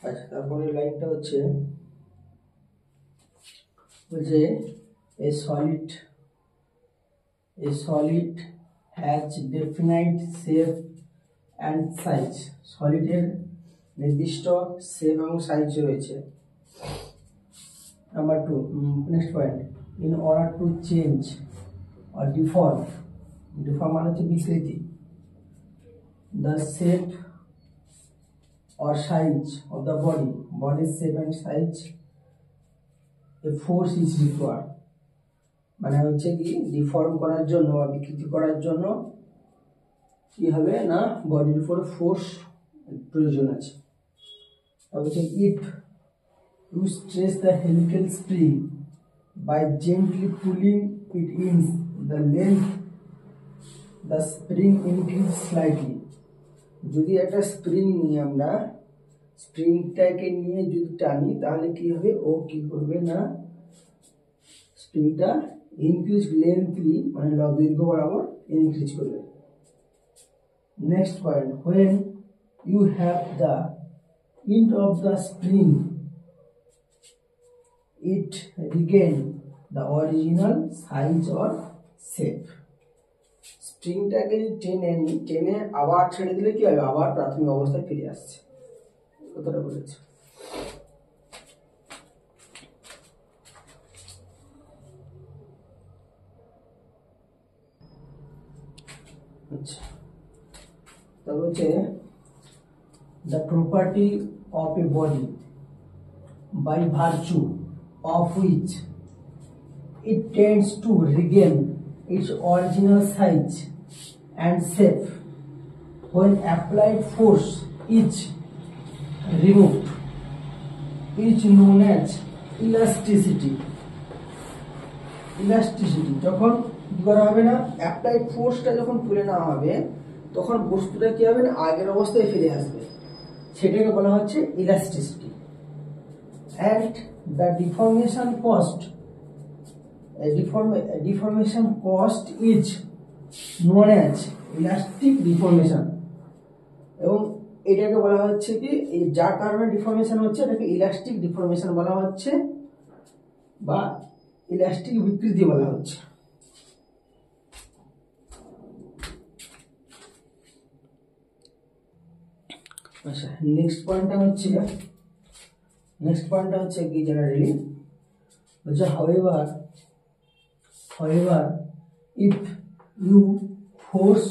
আচ্ছা, তারপরে লাইনটা হচ্ছে বলছে a solid has definite shape and size. সলিডের নির্দিষ্ট শেপ এবং সাইজ রয়েছে। Number 2, next point, in order to change or deform মানে হচ্ছে বিকৃতি, the shape or size of the body shape and size, a force is required. মানে হচ্ছে কি deform করার জন্য বা বিকৃতি করার জন্য কি হবে না বডির উপর ফোর্স প্রয়োজন আছে। তারপর হচ্ছে if you stress the helical spring by gently pulling it in the length the spring increase slightly. যদি একটা স্প্রিং নিয়ে আমরা স্প্রিংটাকে নিয়ে যদি টানি তাহলে কি হবে, ও কি করবে না স্প্রিংটা ইনক্রিজ লেন্থলি মানে দৈর্ঘ্য বরাবর ইনক্রিজ করবে। Next point, when you have the end of the spring it regain the original size or shape. স্প্রিংটাকে টেনে আবার ছেড়ে দিলে কি হবে, আবার প্রাথমিক অবস্থায় ফিরে আসছে। কথাটা বলেছে। আচ্ছা, তারপর হচ্ছে the property of a body by virtue of which it tends to regain its original size and shape when applied force is removed is known as elasticity. যখন কি করা হবে না অ্যাপ্লাইড ফোর্সটা যখন তুলে নেওয়া হবে তখন বস্তুটা কি হবে না আগের অবস্থায় ফিরে আসবে, সেটাকে বলা হচ্ছে elasticity. and the deformation cost is known as elastic deformation. এবং এটাকে বলা হচ্ছে কি যার কারণে ডিফর্মেশন হচ্ছে এটাকে ইলাস্টিক ডিফর্মেশন বলা হচ্ছে বা ইলাস্টিক বিকৃতি বলা হচ্ছে। আচ্ছা, নেক্সট পয়েন্টটা হচ্ছে কি জেনারেলি বলছে however if you force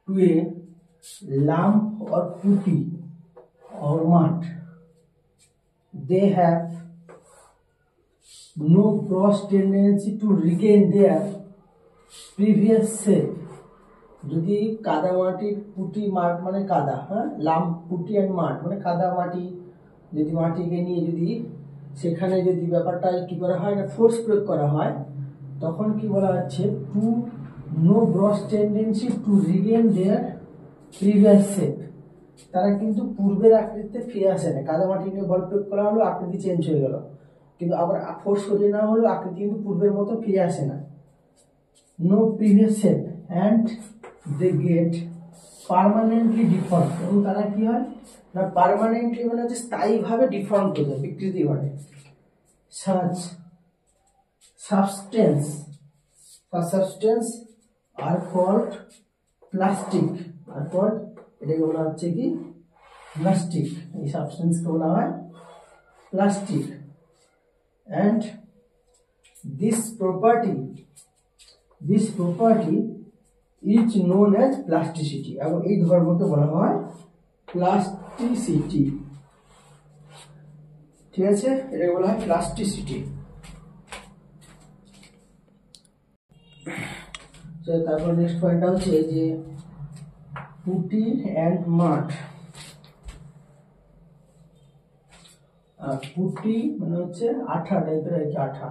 to a lump or putty or mud they have no gross tendency to regain their previous shape. যদি কাদা মাটির পুটি মাঠ মানে কাদা, লাম্প পুটি অ্যান্ড মাঠ মানে কাদা মাটি, যদি মাটিকে নিয়ে যদি সেখানে যদি ব্যাপারটা কি করা হয় না ফোর্স প্রয়োগ করা হয় তখন কি বলা হচ্ছে to no gross tendency to regain their previous shape. তারা কিন্তু পূর্বের আকৃতিতে ফিরে আসে না, কাদা মাটি নিয়ে বল প্রয়োগ করা হলো আকৃতি চেঞ্জ হয়ে গেল, কিন্তু আবার ফোর্স সরিয়ে নেওয়া হলো আকৃতি কিন্তু পূর্বের মতো ফিরে আসে না। No previous shape and they get permanently deform. এবং তারা কি হয় না পার্মানেন্টলি মানে হচ্ছে স্থায়ীভাবে ডিফর্ম হয়ে যায়, বিকৃতি ঘটে। Such substance are called plastic, এটাকে বলা হচ্ছে কি প্লাস্টিক, এই সাবস্টেন্সকে বলা হয় plastic. And this property is known as plasticity. এবং এই ধর্মকে বলা হয় প্লাস্টিসিটি, ঠিক আছে, এটাকে বলা হয় প্লাস্টিসিটি। তারপর নেক্সট পয়েন্টটা হচ্ছে যে পুটি অ্যান্ড মাঠ। পুটি মানে হচ্ছে আঠা টাইপের আর কি, আঠা,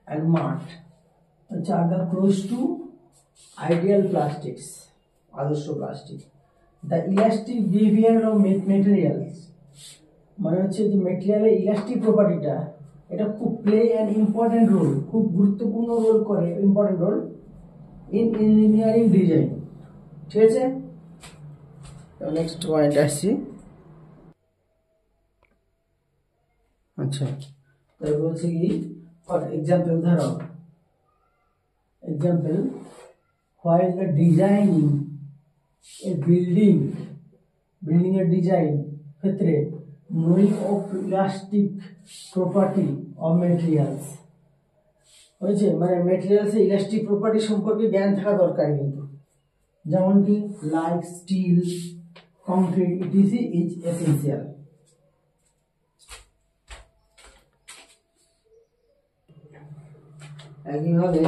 অ্যান্ড মাঠ হচ্ছে আদার ক্লোজ টু আইডিয়াল প্লাস্টিক্স, আদর্শ plastic. The elastic behaviour of materials মানে হচ্ছে যে মেটেরিয়ালের ইলাস্টিক প্রপার্টিটা এটা খুব প্লে অ্যান ইম্পর্টেন্ট রোল, খুব গুরুত্বপূর্ণ রোল করে, important role in engineering design, ঠিক আছে। নেক্সট পয়েন্ট আসছি, আচ্ছা, তারপর বলছে কি ফর এক্সাম্পল, উদাহরণ example, while the designing a building এর ডিজাইন ক্ষেত্রে knowing of elastic property of materials হয়েছে, মানে মেটেরিয়ালস এর ইলাস্টিক প্রপার্টি সম্পর্কে জ্ঞান থাকা দরকার কিন্তু, যেমন কি like steel, concrete ETC is essential. একইভাবে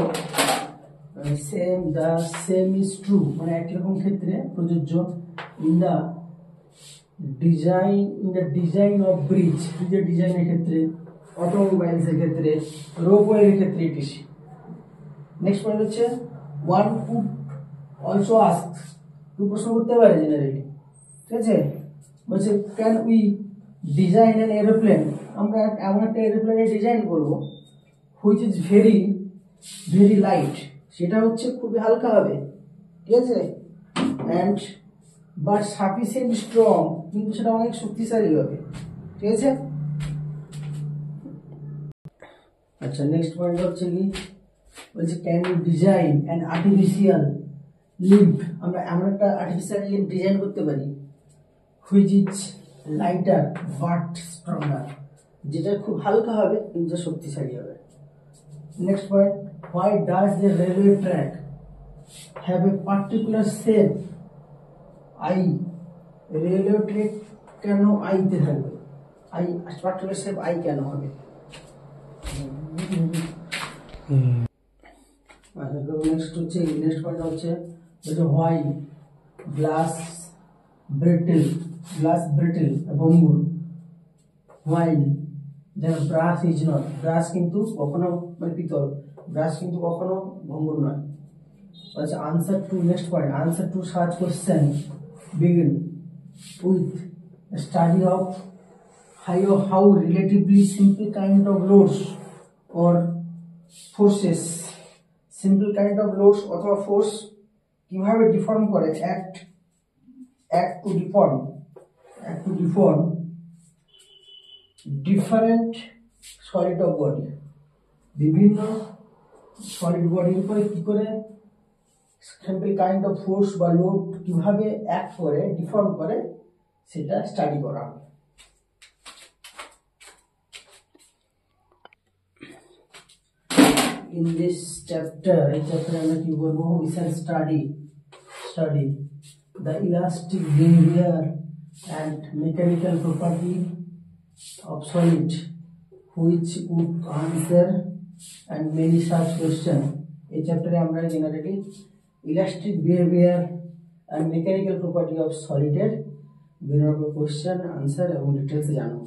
সেম ইজ ট্রু মানে একই রকম ক্ষেত্রে প্রযোজ্য ইন দ্য ডিজাইন অফ ব্রিজের ডিজাইনের ক্ষেত্রে, অটোমোবাইলসের ক্ষেত্রে, রোপওয়ের ক্ষেত্রে ইটিসি। নেক্সট পয়েন্ট হচ্ছে one could also ask, to প্রশ্ন করতে পারে জেনারেলি, ঠিক আছে। বলছে can we design an aeroplane, আমরা এমন একটা এরোপ্লেনের ডিজাইন করবো হুইচ ইজ ভেরি লাইট, সেটা হচ্ছে খুবই হালকা হবে, ঠিক আছে, অ্যান্ড বাট সাফিসিয়েন্ট স্ট্রং, কিন্তু সেটা অনেক শক্তিশালী হবে, ঠিক আছে। আচ্ছা, নেক্সট পয়েন্ট হচ্ছে কি বলছে can you design an artificial limb, আমরা এমন একটা আর্টিফিশিয়াল লিম্ব ডিজাইন করতে পারি which is lighter but stronger, যেটা খুব হালকা হবে কিন্তু শক্তিশালী হবে। Next point, why does the railway track have a particular shape I, railway track কেন আইতে থাকবে, I particular shape I can হবে। আচ্ছা, নেক্সট পয়েন্ট হচ্ছে হোয়াই গ্লাস ব্রিটেল ভঙ্গুর, হোয়াইল যেন ব্রাশ ইজ নট, ব্রাশ কিন্তু কখনো মানে পিতল, ব্রাশ কিন্তু কখনো ভঙ্গুর নয়। আচ্ছা, answer to, next point, answer to search question begin with study of how relatively simple kind of loads or forces, simple kind of loads অথবা ফোর্স কিভাবে ডিফর্ম করে, act to deform different solid of body, বিভিন্ন solid বডির উপরে কি করে simple kind of force বা load কিভাবে অ্যাক্ট করে, ডিফর্ম করে, সেটা স্টাডি করা হবে। In this chapter আমরা কি করব, we shall study the elastic behavior and mechanical property of solid which would answer and many such question. এই চ্যাপ্টারে আমরা generally elastic behaviour and mechanical property of solid এর বিভিন্ন রকম কোশ্চেন, আনসার এবং ডিটেলস জানবো।